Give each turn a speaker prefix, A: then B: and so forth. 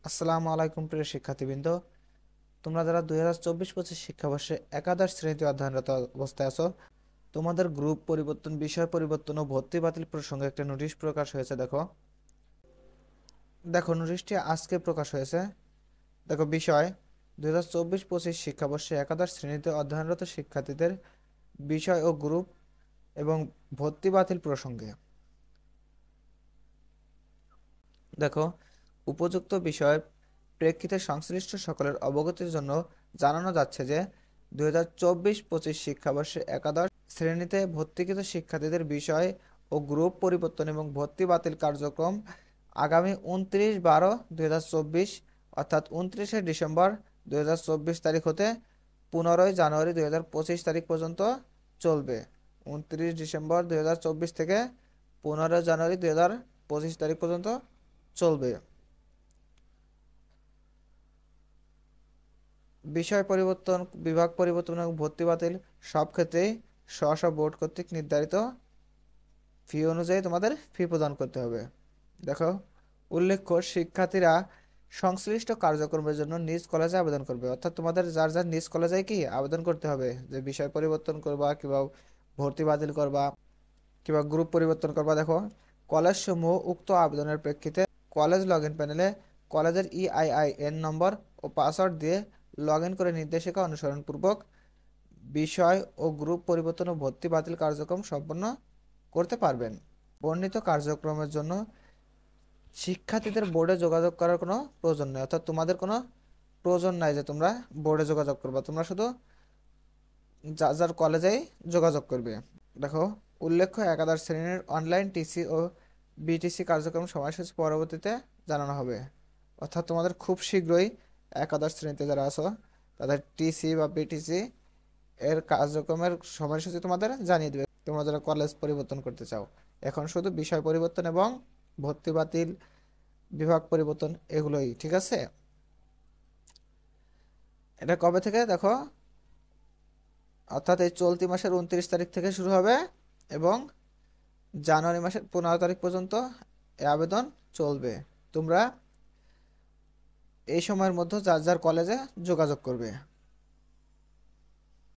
A: আসসালামু আলাইকুম প্রিয় শিক্ষার্থীবৃন্দ। তোমরা যারা 2024-25 শিক্ষাবর্ষে একাদশ শ্রেণীতে অধ্যয়নরত অবস্থায় আছো, তোমাদের গ্রুপ পরিবর্তন, বিষয় পরিবর্তন ও ভর্তি বাতিল প্রসঙ্গে একটা নোটিশ প্রকাশ হয়েছে। দেখো নোটিশটি আজকে প্রকাশ হয়েছে। দেখো বিষয় 2024-25 শিক্ষাবর্ষে একাদশ শ্রেণীতে অধ্যয়নরত শিক্ষার্থীদের বিষয় ও গ্রুপ এবং ভর্তি বাতিল প্রসঙ্গে। দেখো, উপযুক্ত বিষয়ের প্রেক্ষিতে সংশ্লিষ্ট সকলের অবগতির জন্য জানানো যাচ্ছে যে 2024-25 শিক্ষাবর্ষে একাদশ শ্রেণীতে ভর্তিকৃত শিক্ষার্থীদের বিষয় ও গ্রুপ পরিবর্তন এবং ভর্তি বাতিল কার্যক্রম আগামী 29/12/2024 অর্থাৎ 29শে ডিসেম্বর 2024 তারিখ হতে 15ই জানুয়ারি 2025 তারিখ পর্যন্ত চলবে। 29 ডিসেম্বর 2024 থেকে 15 জানুয়ারি 2025 তারিখ পর্যন্ত চলবে। বিষয় পরিবর্তন, বিভাগ পরিবর্তন এবং ভর্তি বাতিল সব ক্ষেত্রেই স্ব বোর্ড কর্তৃক নির্ধারিত ফি অনুযায়ী তোমাদের ফি প্রদান করতে হবে। দেখো, উল্লেখ্য শিক্ষার্থীরা সংশ্লিষ্ট কার্যক্রমের জন্য নিজ কলেজে আবেদন করবে। অর্থাৎ তোমাদের যার যার নিজ কলেজে কি আবেদন করতে হবে, যে বিষয় পরিবর্তন করবা কিংবা ভর্তি বাতিল করবা কিংবা গ্রুপ পরিবর্তন করবা। দেখো, কলেজ সমূহ উক্ত আবেদনের প্রেক্ষিতে কলেজ লগ ইন প্যানেলে কলেজের EIN নম্বর ও পাসওয়ার্ড দিয়ে লগ ইন করে নির্দেশিকা অনুসরণপূর্বক বিষয় ও গ্রুপ পরিবর্তন ও ভর্তি বাতিল কার্যক্রম সম্পন্ন করতে পারবেন। বর্ণিত কার্যক্রমের জন্য শিক্ষার্থীদের বোর্ডে যোগাযোগ করার কোনো প্রয়োজন নেই। অর্থাৎ তোমাদের কোনো প্রয়োজন নাই যে তোমরা বোর্ডে যোগাযোগ করবা, তোমরা শুধু যার যার কলেজেই যোগাযোগ করবে। দেখো, উল্লেখ্য একাদশ শ্রেণীর অনলাইন টিসি ও বিটিসি কার্যক্রম সময়সূচি পরবর্তীতে জানানো হবে। অর্থাৎ তোমাদের খুব শীঘ্রই একাদশ শ্রেণীতে যারা আছো তাদের টিসি বা বিটিসি এর কার্যক্রমের সময়সূচি তোমাদের জানিয়ে দেবে, তোমরা যারা কলেজ পরিবর্তন করতে চাও। এখন শুধু বিষয় পরিবর্তন এবং ভর্তি বাতিল, বিভাগ পরিবর্তন এগুলোই, ঠিক আছে। এটা কবে থেকে দেখো, অর্থাৎ এই চলতি মাসের 29 তারিখ থেকে শুরু হবে এবং জানুয়ারি মাসের 15 তারিখ পর্যন্ত এই আবেদন চলবে। তোমরা এই সময়ের মধ্যে যার যার কলেজে যোগাযোগ করবে।